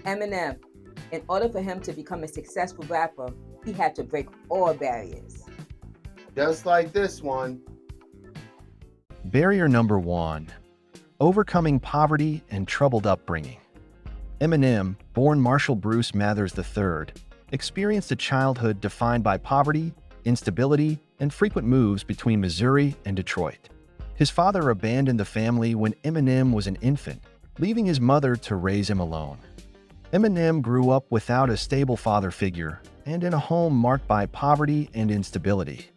Eminem, in order for him to become a successful rapper, he had to break all barriers. Just like this one. Barrier number 1. Overcoming poverty and troubled upbringing. Eminem, born Marshall Bruce Mathers III, experienced a childhood defined by poverty, instability, and frequent moves between Missouri and Detroit. His father abandoned the family when Eminem was an infant, leaving his mother to raise him alone. Eminem grew up without a stable father figure and in a home marked by poverty and instability.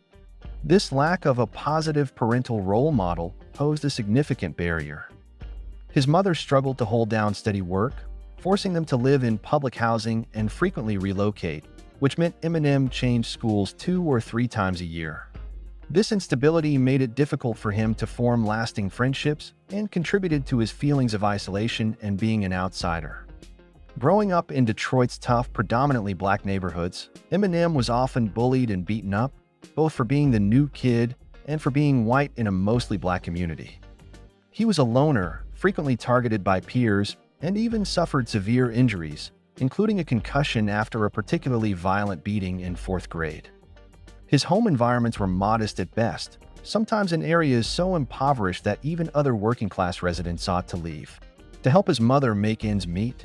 This lack of a positive parental role model posed a significant barrier. His mother struggled to hold down steady work, forcing them to live in public housing and frequently relocate, which meant Eminem changed schools 2 or 3 times a year. This instability made it difficult for him to form lasting friendships and contributed to his feelings of isolation and being an outsider. Growing up in Detroit's tough, predominantly black neighborhoods, Eminem was often bullied and beaten up, both for being the new kid and for being white in a mostly black community. He was a loner, frequently targeted by peers, and even suffered severe injuries, including a concussion after a particularly violent beating in 4th grade. His home environments were modest at best, sometimes in areas so impoverished that even other working-class residents sought to leave. To help his mother make ends meet,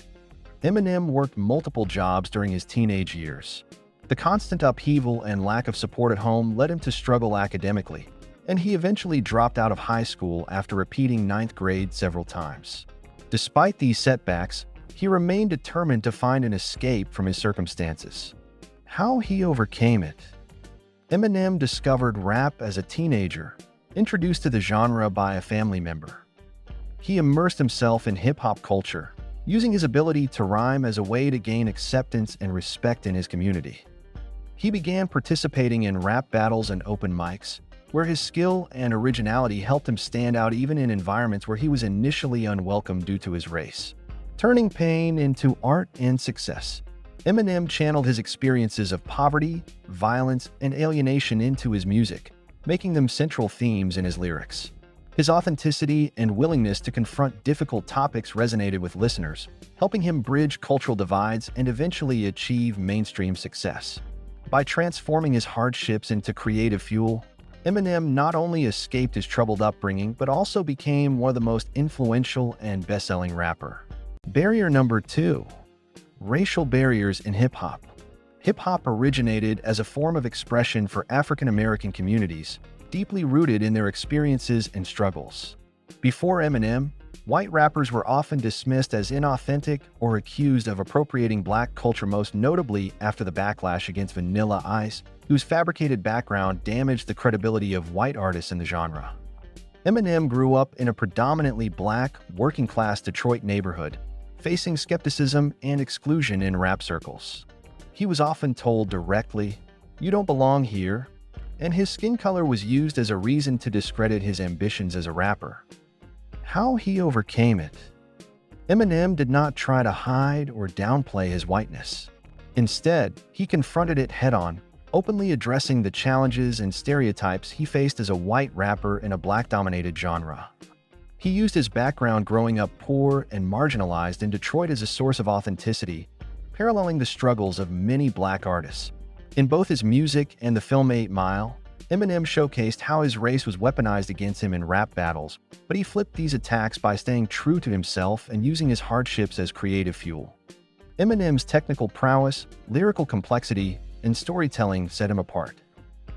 Eminem worked multiple jobs during his teenage years. The constant upheaval and lack of support at home led him to struggle academically, and he eventually dropped out of high school after repeating 9th grade several times. Despite these setbacks, he remained determined to find an escape from his circumstances. How he overcame it. Eminem discovered rap as a teenager, introduced to the genre by a family member. He immersed himself in hip-hop culture, using his ability to rhyme as a way to gain acceptance and respect in his community. He began participating in rap battles and open mics, where his skill and originality helped him stand out even in environments where he was initially unwelcome due to his race. Turning pain into art and success, Eminem channeled his experiences of poverty, violence, and alienation into his music, making them central themes in his lyrics. His authenticity and willingness to confront difficult topics resonated with listeners, helping him bridge cultural divides and eventually achieve mainstream success. By transforming his hardships into creative fuel, Eminem not only escaped his troubled upbringing but also became one of the most influential and best-selling rapper. Barrier number 2. Racial barriers in hip-hop. Hip-hop originated as a form of expression for African American communities, deeply rooted in their experiences and struggles. Before Eminem, white rappers were often dismissed as inauthentic or accused of appropriating black culture, most notably after the backlash against Vanilla Ice, whose fabricated background damaged the credibility of white artists in the genre. Eminem grew up in a predominantly black, working-class Detroit neighborhood, facing skepticism and exclusion in rap circles. He was often told directly, "You don't belong here," and his skin color was used as a reason to discredit his ambitions as a rapper. How he overcame it. Eminem did not try to hide or downplay his whiteness. Instead, he confronted it head-on, openly addressing the challenges and stereotypes he faced as a white rapper in a black-dominated genre. He used his background growing up poor and marginalized in Detroit as a source of authenticity, paralleling the struggles of many black artists. In both his music and the film 8 Mile, Eminem showcased how his race was weaponized against him in rap battles, but he flipped these attacks by staying true to himself and using his hardships as creative fuel. Eminem's technical prowess, lyrical complexity, and storytelling set him apart.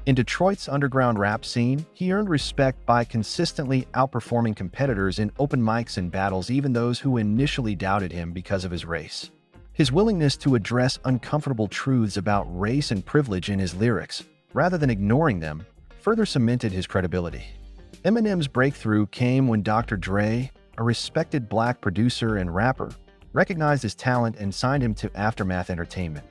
In Detroit's underground rap scene, he earned respect by consistently outperforming competitors in open mics and battles, even those who initially doubted him because of his race. His willingness to address uncomfortable truths about race and privilege in his lyrics, rather than ignoring them, further cemented his credibility. Eminem's breakthrough came when Dr. Dre, a respected black producer and rapper, recognized his talent and signed him to Aftermath Entertainment.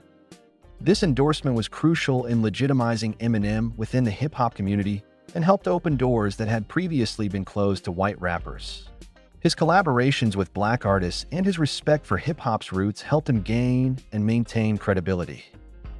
This endorsement was crucial in legitimizing Eminem within the hip-hop community and helped open doors that had previously been closed to white rappers. His collaborations with black artists and his respect for hip-hop's roots helped him gain and maintain credibility.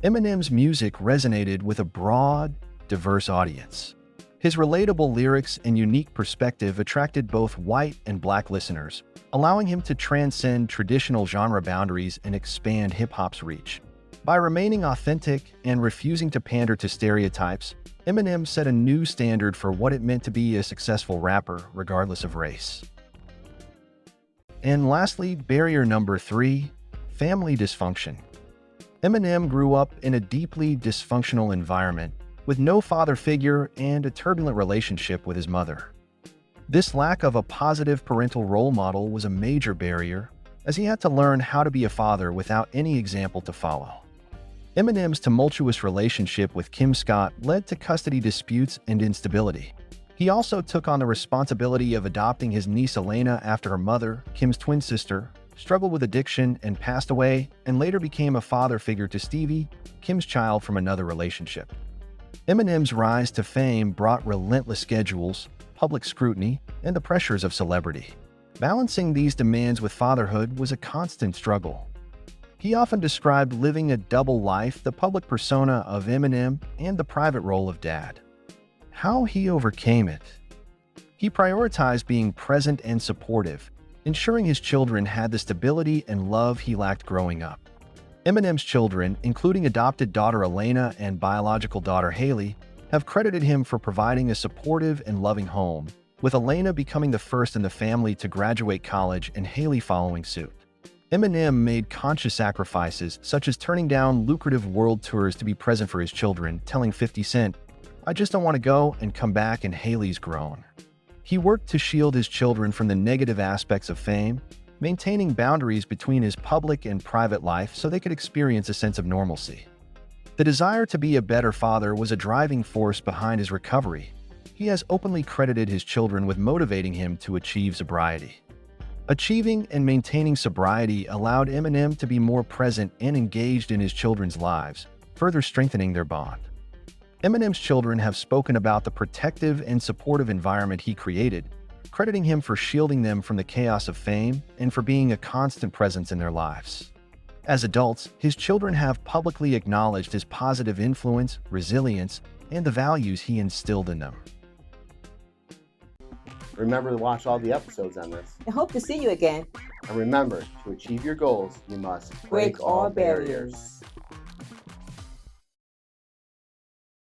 Eminem's music resonated with a broad, diverse audience. His relatable lyrics and unique perspective attracted both white and black listeners, allowing him to transcend traditional genre boundaries and expand hip-hop's reach. By remaining authentic and refusing to pander to stereotypes, Eminem set a new standard for what it meant to be a successful rapper, regardless of race. And lastly, barrier number 3, family dysfunction. Eminem grew up in a deeply dysfunctional environment with no father figure and a turbulent relationship with his mother. This lack of a positive parental role model was a major barrier, as he had to learn how to be a father without any example to follow. Eminem's tumultuous relationship with Kim Scott led to custody disputes and instability. He also took on the responsibility of adopting his niece Elena after her mother, Kim's twin sister, struggled with addiction and passed away, and later became a father figure to Stevie, Kim's child from another relationship. Eminem's rise to fame brought relentless schedules, public scrutiny, and the pressures of celebrity. Balancing these demands with fatherhood was a constant struggle. He often described living a double life, the public persona of Eminem and the private role of dad. How he overcame it? He prioritized being present and supportive, ensuring his children had the stability and love he lacked growing up. Eminem's children, including adopted daughter Elena and biological daughter Haley, have credited him for providing a supportive and loving home, with Elena becoming the first in the family to graduate college and Haley following suit. Eminem made conscious sacrifices, such as turning down lucrative world tours to be present for his children, telling 50 Cent, "I just don't want to go and come back and Haley's grown." He worked to shield his children from the negative aspects of fame, maintaining boundaries between his public and private life so they could experience a sense of normalcy. The desire to be a better father was a driving force behind his recovery. He has openly credited his children with motivating him to achieve sobriety. Achieving and maintaining sobriety allowed Eminem to be more present and engaged in his children's lives, further strengthening their bond. Eminem's children have spoken about the protective and supportive environment he created, crediting him for shielding them from the chaos of fame and for being a constant presence in their lives. As adults, his children have publicly acknowledged his positive influence, resilience, and the values he instilled in them. Remember to watch all the episodes on this. I hope to see you again. And remember, to achieve your goals, you must Break all barriers.